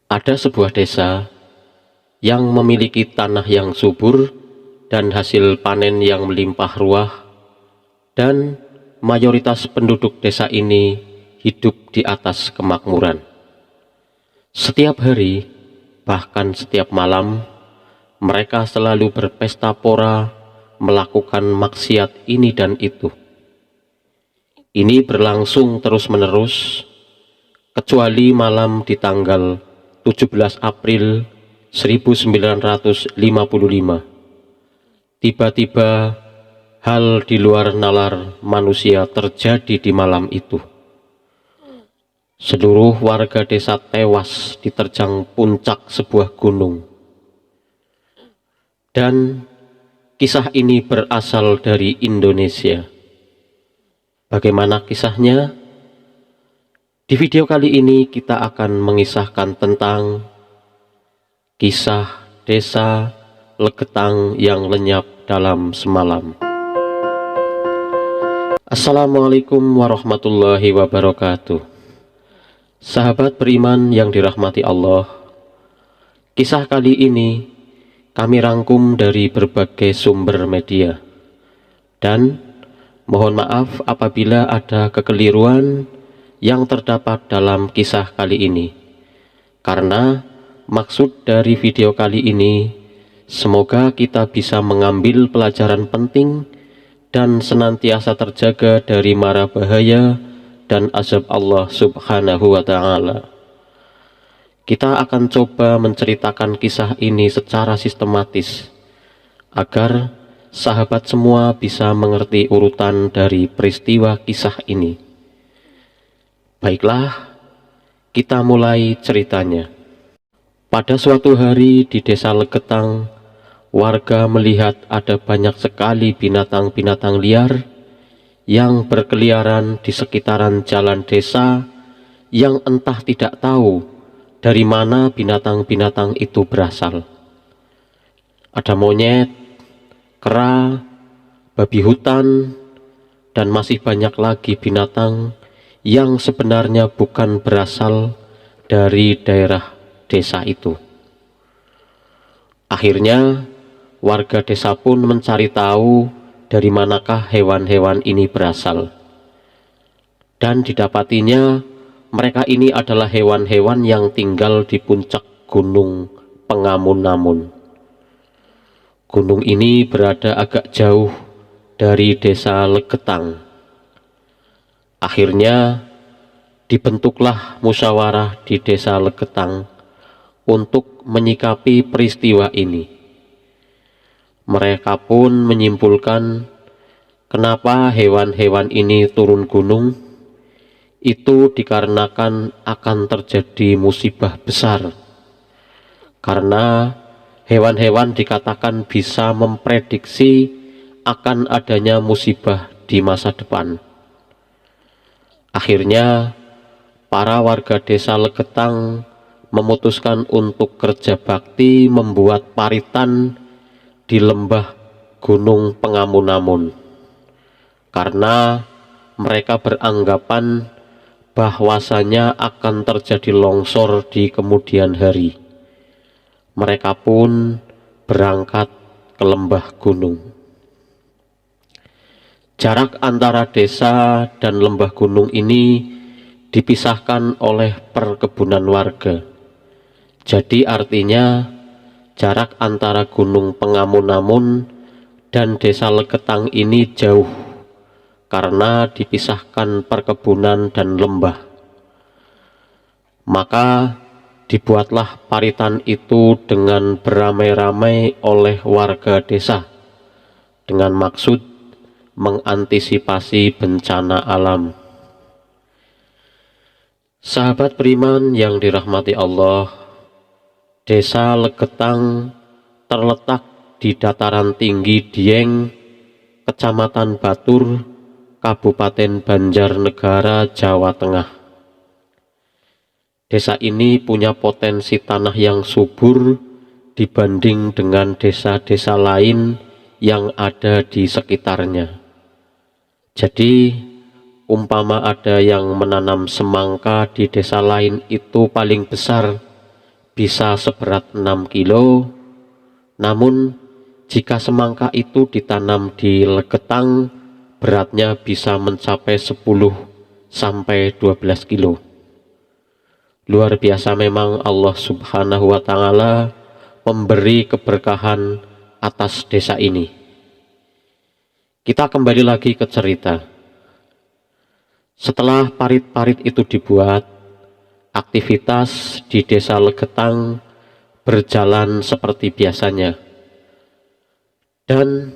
Ada sebuah desa yang memiliki tanah yang subur dan hasil panen yang melimpah ruah, dan mayoritas penduduk desa ini hidup di atas kemakmuran. Setiap hari, bahkan setiap malam, mereka selalu berpesta pora melakukan maksiat ini dan itu. Ini berlangsung terus-menerus, kecuali malam di tanggal 17 April 1955. Tiba-tiba hal di luar nalar manusia terjadi di malam itu. Seluruh warga desa tewas diterjang puncak sebuah gunung. Dan kisah ini berasal dari Indonesia. Bagaimana kisahnya? Di video kali ini kita akan mengisahkan tentang kisah desa Legetang yang lenyap dalam semalam. Assalamualaikum warahmatullahi wabarakatuh. Sahabat beriman yang dirahmati Allah, kisah kali ini kami rangkum dari berbagai sumber media, dan mohon maaf apabila ada kekeliruan yang terdapat dalam kisah kali ini, karena maksud dari video kali ini semoga kita bisa mengambil pelajaran penting dan senantiasa terjaga dari mara bahaya dan azab Allah Subhanahu wa Ta'ala. Kita akan coba menceritakan kisah ini secara sistematis agar sahabat semua bisa mengerti urutan dari peristiwa kisah ini. Baiklah, kita mulai ceritanya. Pada suatu hari di desa Legetang, warga melihat ada banyak sekali binatang-binatang liar yang berkeliaran di sekitaran jalan desa, yang entah tidak tahu dari mana binatang-binatang itu berasal. Ada monyet, kera, babi hutan, dan masih banyak lagi binatang yang sebenarnya bukan berasal dari daerah desa itu. Akhirnya warga desa pun mencari tahu dari manakah hewan-hewan ini berasal. Dan didapatinya mereka ini adalah hewan-hewan yang tinggal di puncak gunung Pengamun-Namun. Gunung ini berada agak jauh dari desa Legetang. Akhirnya dibentuklah musyawarah di desa Legetang untuk menyikapi peristiwa ini. Mereka pun menyimpulkan kenapa hewan-hewan ini turun gunung, itu dikarenakan akan terjadi musibah besar. Karena hewan-hewan dikatakan bisa memprediksi akan adanya musibah di masa depan. Akhirnya para warga desa Legetang memutuskan untuk kerja bakti membuat paritan di lembah gunung Pengamun-Namun, karena mereka beranggapan bahwasanya akan terjadi longsor di kemudian hari. Mereka pun berangkat ke lembah gunung. Jarak antara desa dan lembah gunung ini dipisahkan oleh perkebunan warga. Jadi artinya jarak antara gunung Pengamun-Namun dan desa Legetang ini jauh, karena dipisahkan perkebunan dan lembah. Maka dibuatlah paritan itu dengan beramai-ramai oleh warga desa, dengan maksud mengantisipasi bencana alam. Sahabat beriman yang dirahmati Allah, desa Legetang terletak di dataran tinggi Dieng, Kecamatan Batur, Kabupaten Banjarnegara, Jawa Tengah. Desa ini punya potensi tanah yang subur dibanding dengan desa-desa lain yang ada di sekitarnya. Jadi, umpama ada yang menanam semangka di desa lain itu paling besar bisa seberat 6 kilo, namun jika semangka itu ditanam di Legetang, beratnya bisa mencapai 10 sampai 12 kilo. Luar biasa memang Allah Subhanahu wa Ta'ala memberi keberkahan atas desa ini. Kita kembali lagi ke cerita. Setelah parit-parit itu dibuat, aktivitas di desa Legetang berjalan seperti biasanya. Dan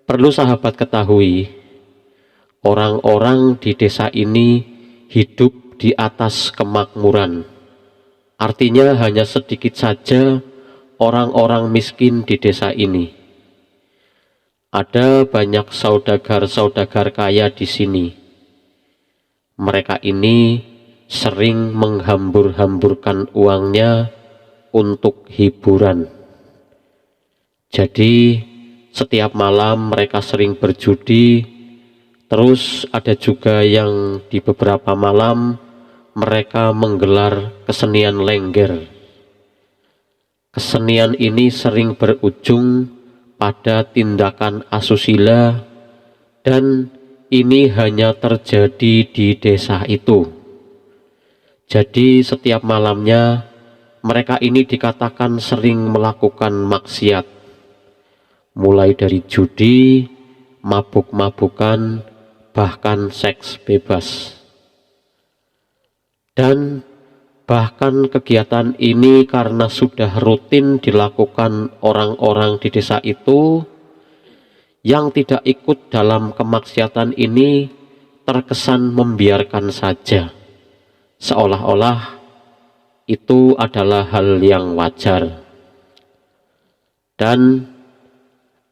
perlu sahabat ketahui, orang-orang di desa ini hidup di atas kemakmuran. Artinya hanya sedikit saja orang-orang miskin di desa ini. Ada banyak saudagar-saudagar kaya di sini. Mereka ini sering menghambur-hamburkan uangnya untuk hiburan. Jadi setiap malam mereka sering berjudi. Terus ada juga yang di beberapa malam mereka menggelar kesenian lengger. Kesenian ini sering berujung pada tindakan asusila, dan ini hanya terjadi di desa itu. Jadi setiap malamnya mereka ini dikatakan sering melakukan maksiat, mulai dari judi, mabuk-mabukan, bahkan seks bebas. Dan bahkan kegiatan ini karena sudah rutin dilakukan orang-orang di desa itu, yang tidak ikut dalam kemaksiatan ini terkesan membiarkan saja, seolah-olah itu adalah hal yang wajar. Dan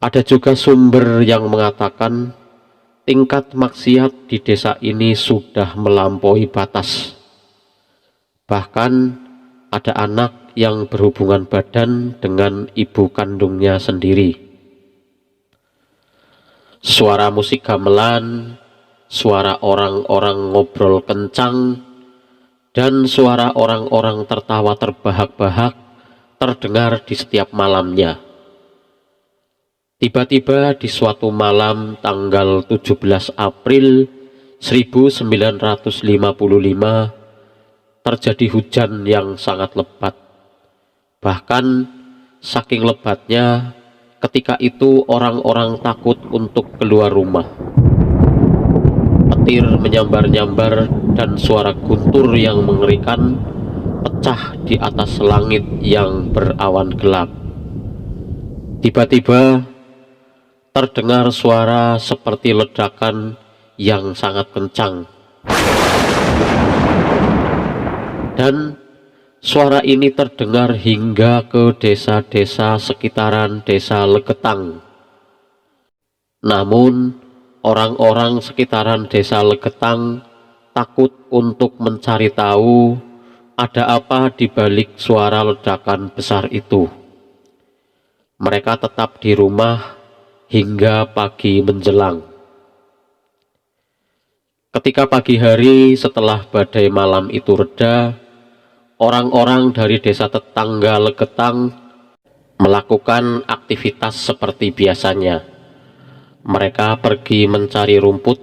ada juga sumber yang mengatakan tingkat maksiat di desa ini sudah melampaui batas. Bahkan ada anak yang berhubungan badan dengan ibu kandungnya sendiri. Suara musik gamelan, suara orang-orang ngobrol kencang, dan suara orang-orang tertawa terbahak-bahak terdengar di setiap malamnya. Tiba-tiba di suatu malam tanggal 17 April 1955 terjadi hujan yang sangat lebat. Bahkan saking lebatnya, ketika itu orang-orang takut untuk keluar rumah. Petir menyambar-nyambar dan suara guntur yang mengerikan pecah di atas langit yang berawan gelap. Tiba-tiba terdengar suara seperti ledakan yang sangat kencang. Dan suara ini terdengar hingga ke desa-desa sekitaran desa Legetang. Namun orang-orang sekitaran desa Legetang takut untuk mencari tahu ada apa di balik suara ledakan besar itu. Mereka tetap di rumah hingga pagi menjelang. Ketika pagi hari setelah badai malam itu reda, orang-orang dari desa tetangga Legetang melakukan aktivitas seperti biasanya. Mereka pergi mencari rumput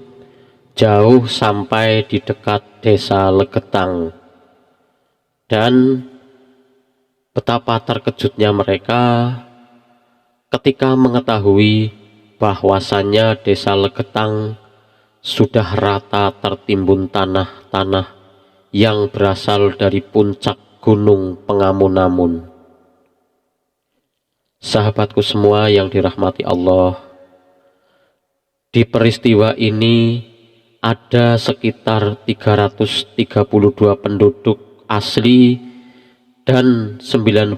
jauh sampai di dekat desa Legetang. Dan betapa terkejutnya mereka ketika mengetahui bahwasannya desa Legetang sudah rata tertimbun tanah-tanah yang berasal dari puncak gunung Pengamun-amun. Sahabatku semua yang dirahmati Allah, di peristiwa ini ada sekitar 332 penduduk asli dan 19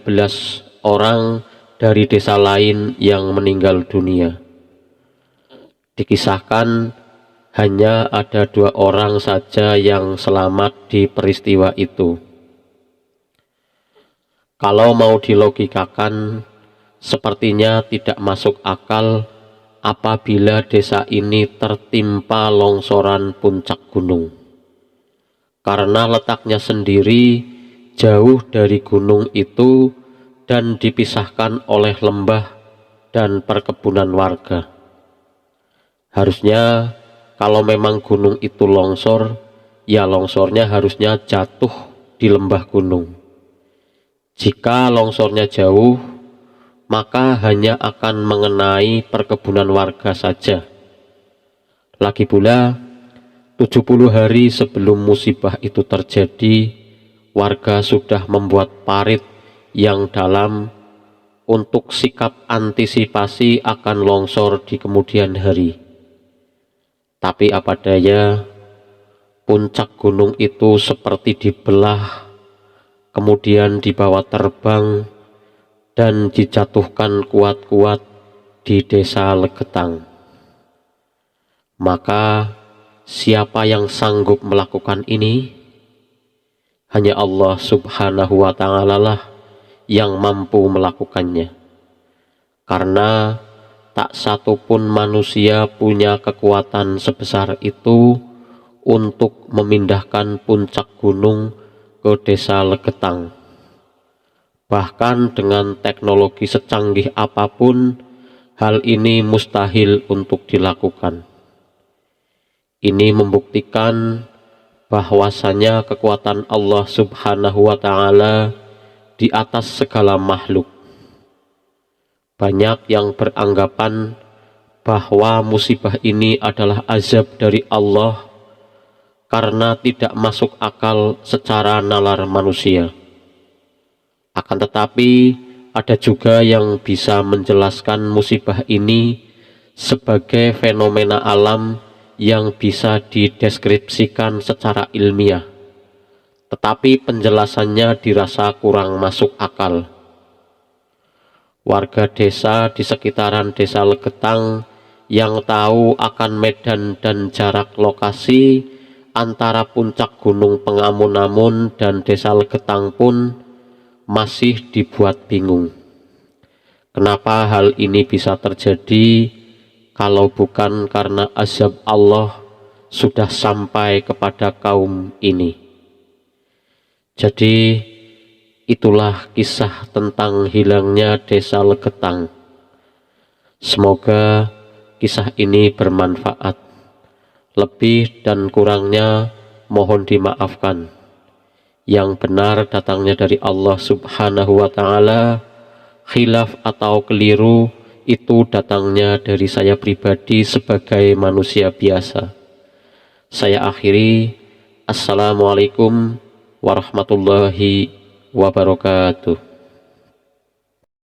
orang dari desa lain yang meninggal dunia. Dikisahkan hanya ada 2 orang saja yang selamat di peristiwa itu. Kalau mau dilogikakan, sepertinya tidak masuk akal apabila desa ini tertimpa longsoran puncak gunung. Karena letaknya sendiri jauh dari gunung itu dan dipisahkan oleh lembah dan perkebunan warga. Harusnya kalau memang gunung itu longsor, ya longsornya harusnya jatuh di lembah gunung. Jika longsornya jauh, maka hanya akan mengenai perkebunan warga saja. Lagi pula, 70 hari sebelum musibah itu terjadi, warga sudah membuat parit yang dalam untuk sikap antisipasi akan longsor di kemudian hari. Tapi apa daya, puncak gunung itu seperti dibelah, kemudian dibawa terbang dan dijatuhkan kuat-kuat di desa Legetang. Maka siapa yang sanggup melakukan ini? Hanya Allah Subhanahu wa Ta'ala lah yang mampu melakukannya. Karena tak satu pun manusia punya kekuatan sebesar itu untuk memindahkan puncak gunung ke desa Legetang. Bahkan dengan teknologi secanggih apapun, hal ini mustahil untuk dilakukan. Ini membuktikan bahwasanya kekuatan Allah Subhanahu wa Ta'ala di atas segala makhluk. Banyak yang beranggapan bahwa musibah ini adalah azab dari Allah karena tidak masuk akal secara nalar manusia. Akan tetapi ada juga yang bisa menjelaskan musibah ini sebagai fenomena alam yang bisa dideskripsikan secara ilmiah, tetapi penjelasannya dirasa kurang masuk akal. Warga desa di sekitaran desa Legetang yang tahu akan medan dan jarak lokasi antara puncak gunung Pengamun-amun dan desa Legetang pun masih dibuat bingung. Kenapa hal ini bisa terjadi kalau bukan karena azab Allah sudah sampai kepada kaum ini? Jadi itulah kisah tentang hilangnya desa Legetang. Semoga kisah ini bermanfaat. Lebih dan kurangnya mohon dimaafkan. Yang benar datangnya dari Allah Subhanahu wa Ta'ala, khilaf atau keliru itu datangnya dari saya pribadi sebagai manusia biasa. Saya akhiri, Assalamualaikum warahmatullahi wabarakatuh.